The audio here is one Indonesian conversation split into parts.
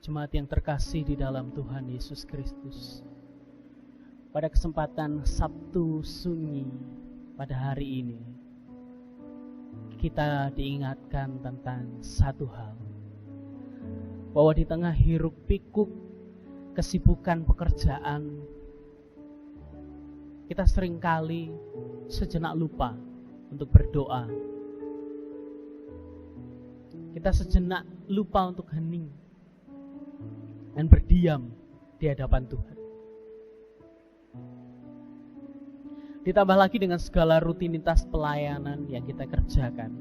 Jemaat yang terkasih di dalam Tuhan Yesus Kristus, pada kesempatan Sabtu Sunyi pada hari ini, kita diingatkan tentang satu hal, bahwa di tengah hiruk pikuk kesibukan pekerjaan, kita seringkali sejenak lupa untuk berdoa. Kita sejenak lupa untuk hening dan berdiam di hadapan Tuhan. Ditambah lagi dengan segala rutinitas pelayanan yang kita kerjakan,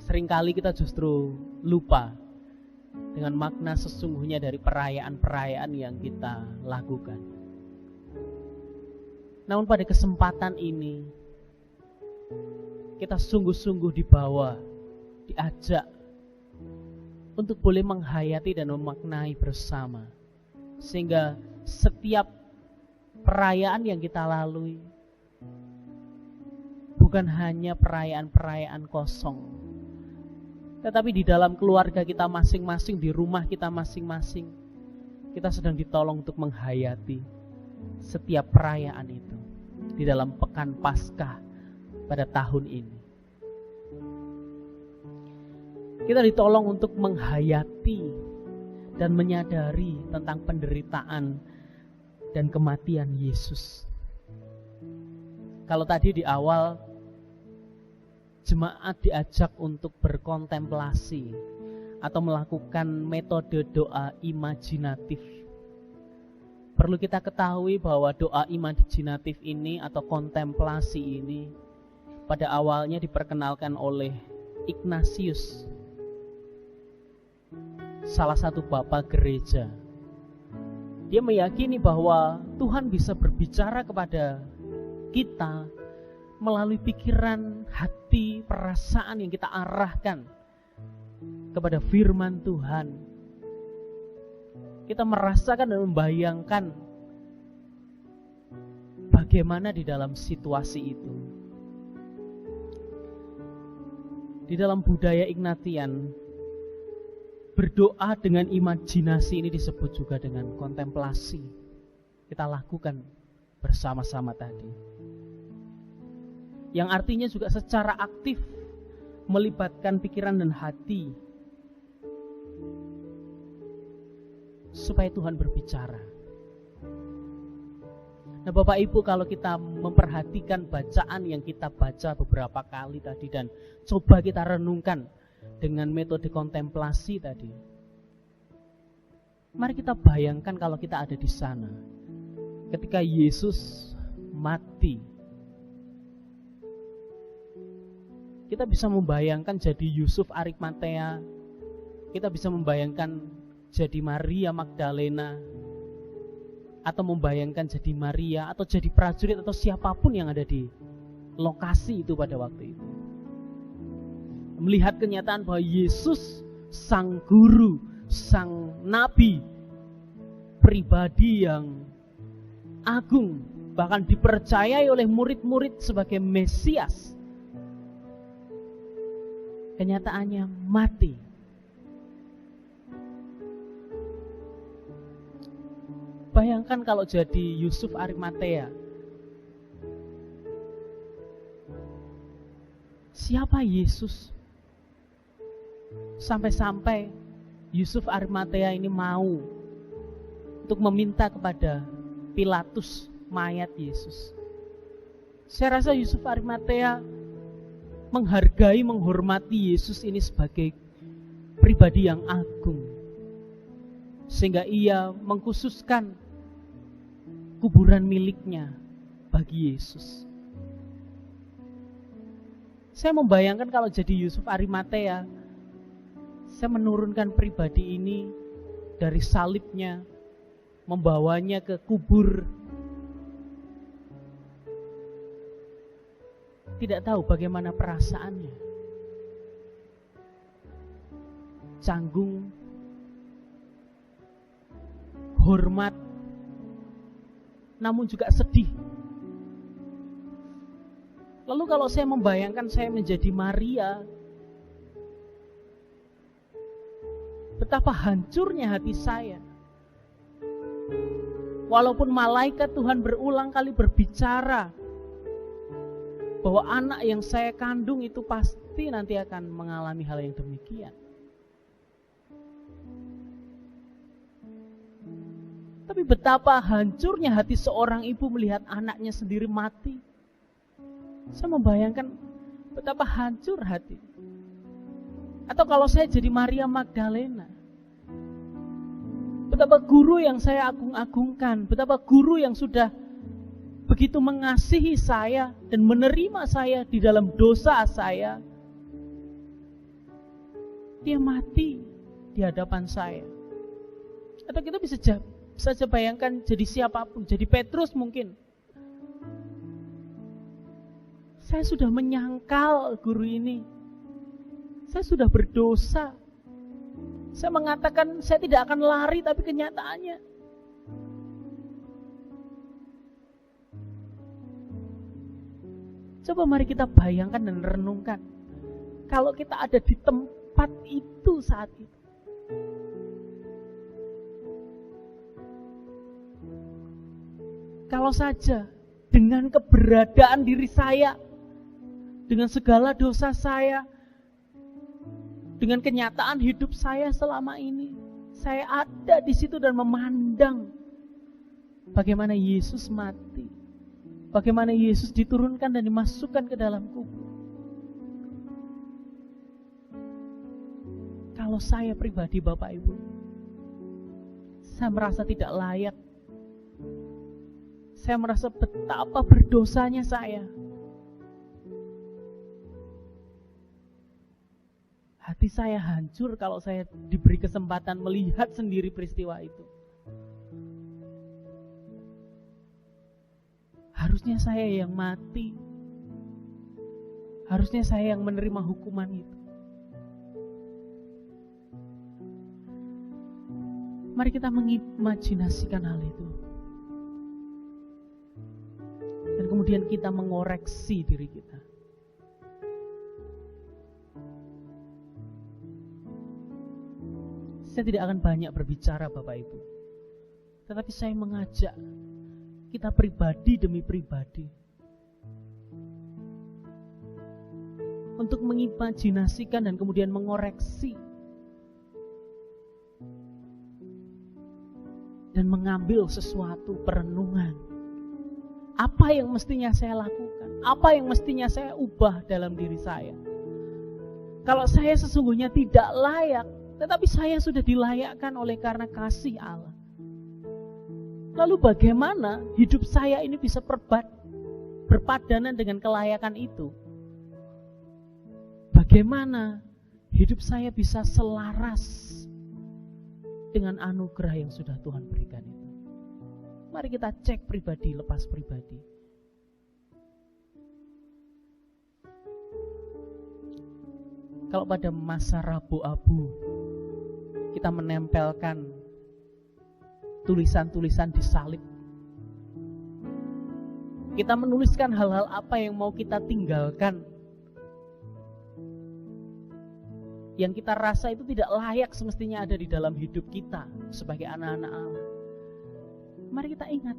seringkali kita justru lupa dengan makna sesungguhnya dari perayaan-perayaan yang kita lakukan. Namun pada kesempatan ini, kita sungguh-sungguh dibawa, diajak untuk boleh menghayati dan memaknai bersama, sehingga setiap perayaan yang kita lalui bukan hanya perayaan-perayaan kosong, tetapi di dalam keluarga kita masing-masing, di rumah kita masing-masing, kita sedang ditolong untuk menghayati setiap perayaan itu di dalam pekan Paskah pada tahun ini. Kita ditolong untuk menghayati dan menyadari tentang penderitaan dan kematian Yesus. Kalau tadi di awal jemaat diajak untuk berkontemplasi atau melakukan metode doa imajinatif, perlu kita ketahui bahwa doa imajinatif ini atau kontemplasi ini pada awalnya diperkenalkan oleh Ignatius, salah satu bapak gereja. Dia meyakini bahwa Tuhan bisa berbicara kepada kita melalui pikiran, hati, perasaan yang kita arahkan kepada firman Tuhan. Kita merasakan dan membayangkan bagaimana di dalam situasi itu. Di dalam budaya Ignatian, berdoa dengan imajinasi ini disebut juga dengan kontemplasi. Kita lakukan bersama-sama tadi, yang artinya juga secara aktif melibatkan pikiran dan hati supaya Tuhan berbicara. Nah Bapak Ibu, kalau kita memperhatikan bacaan yang kita baca beberapa kali tadi dan coba kita renungkan dengan metode kontemplasi tadi, mari kita bayangkan kalau kita ada di sana ketika Yesus mati. Kita bisa membayangkan jadi Yusuf Arimatea, kita bisa membayangkan jadi Maria Magdalena, atau membayangkan jadi Maria, atau jadi prajurit, atau siapapun yang ada di lokasi itu pada waktu itu. Melihat kenyataan bahwa Yesus, sang guru, sang nabi, pribadi yang agung, bahkan dipercayai oleh murid-murid sebagai Mesias, kenyataannya mati. Bayangkan kalau jadi Yusuf Arimatea. Siapa Yesus? Sampai-sampai Yusuf Arimatea ini mau untuk meminta kepada Pilatus mayat Yesus. Saya rasa Yusuf Arimatea menghargai, menghormati Yesus ini sebagai pribadi yang agung, sehingga ia mengkhususkan kuburan miliknya bagi Yesus. Saya membayangkan kalau jadi Yusuf Arimatea, saya menurunkan pribadi ini dari salibnya, membawanya ke kubur. Tidak tahu bagaimana perasaannya. Canggung, hormat, namun juga sedih. Lalu kalau saya membayangkan saya menjadi Maria, betapa hancurnya hati saya. Walaupun malaikat Tuhan berulang kali berbicara bahwa anak yang saya kandung itu pasti nanti akan mengalami hal yang demikian. Tapi betapa hancurnya hati seorang ibu melihat anaknya sendiri mati. Saya membayangkan betapa hancur hati. Atau kalau saya jadi Maria Magdalena, betapa guru yang saya agung-agungkan, betapa guru yang sudah begitu mengasihi saya dan menerima saya di dalam dosa saya, dia mati di hadapan saya. Atau kita bisa saja bayangkan jadi siapapun, jadi Petrus mungkin. Saya sudah menyangkal guru ini. Saya sudah berdosa. Saya mengatakan saya tidak akan lari, tapi kenyataannya coba mari kita bayangkan dan renungkan. Kalau kita ada di tempat itu saat itu. Kalau saja dengan keberadaan diri saya, dengan segala dosa saya, dengan kenyataan hidup saya selama ini, saya ada di situ dan memandang bagaimana Yesus mati, bagaimana Yesus diturunkan dan dimasukkan ke dalam kubur. Kalau saya pribadi, Bapak Ibu, saya merasa tidak layak. Saya merasa betapa berdosanya saya. Hati saya hancur kalau saya diberi kesempatan melihat sendiri peristiwa itu. Harusnya saya yang mati. Harusnya saya yang menerima hukuman itu. Mari kita mengimajinasikan hal itu. Dan kemudian kita mengoreksi diri kita. Saya tidak akan banyak berbicara, Bapak Ibu. Tetapi saya mengajak kita pribadi demi pribadi untuk mengimajinasikan dan kemudian mengoreksi dan mengambil sesuatu perenungan. Apa yang mestinya saya lakukan? Apa yang mestinya saya ubah dalam diri saya? Kalau saya sesungguhnya tidak layak, tetapi saya sudah dilayakkan oleh karena kasih Allah. Lalu bagaimana hidup saya ini bisa berpadanan dengan kelayakan itu? Bagaimana hidup saya bisa selaras dengan anugerah yang sudah Tuhan berikan itu? Mari kita cek pribadi lepas pribadi. Kalau pada masa Rabu Abu kita menempelkan tulisan-tulisan di salib, kita menuliskan hal-hal apa yang mau kita tinggalkan, yang kita rasa itu tidak layak semestinya ada di dalam hidup kita sebagai anak-anak Allah. Mari kita ingat,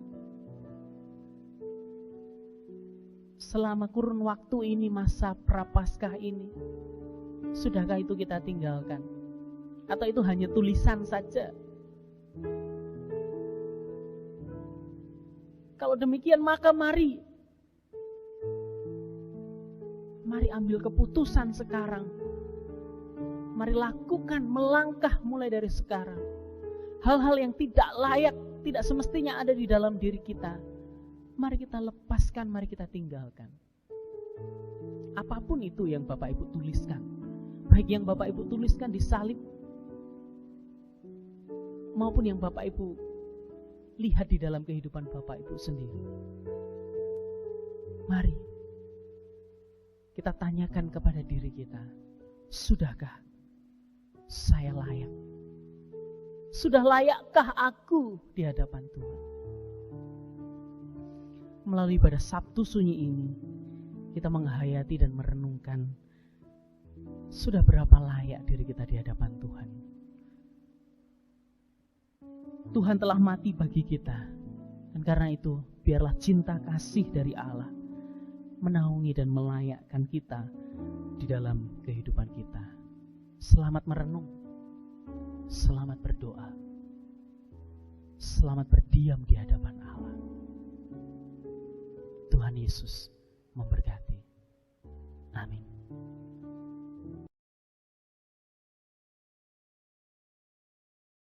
selama kurun waktu ini, masa Prapaskah ini, sudahkah itu kita tinggalkan? Atau itu hanya tulisan saja? Kalau demikian, maka mari ambil keputusan sekarang. Mari lakukan, melangkah mulai dari sekarang. Hal-hal yang tidak layak, tidak semestinya ada di dalam diri kita, mari kita lepaskan, mari kita tinggalkan. Apapun itu yang Bapak Ibu tuliskan, baik yang Bapak Ibu tuliskan di salib, maupun yang Bapak Ibu lihat di dalam kehidupan Bapak Ibu sendiri. Mari kita tanyakan kepada diri kita, sudahkah saya layak? Sudah layakkah aku di hadapan Tuhan? Melalui pada Sabtu Sunyi ini, kita menghayati dan merenungkan, sudah berapa layak diri kita di hadapan Tuhan? Tuhan telah mati bagi kita. Dan karena itu, biarlah cinta kasih dari Allah menaungi dan melayakkan kita di dalam kehidupan kita. Selamat merenung, selamat berdoa, selamat berdiam di hadapan Allah. Tuhan Yesus memberkati.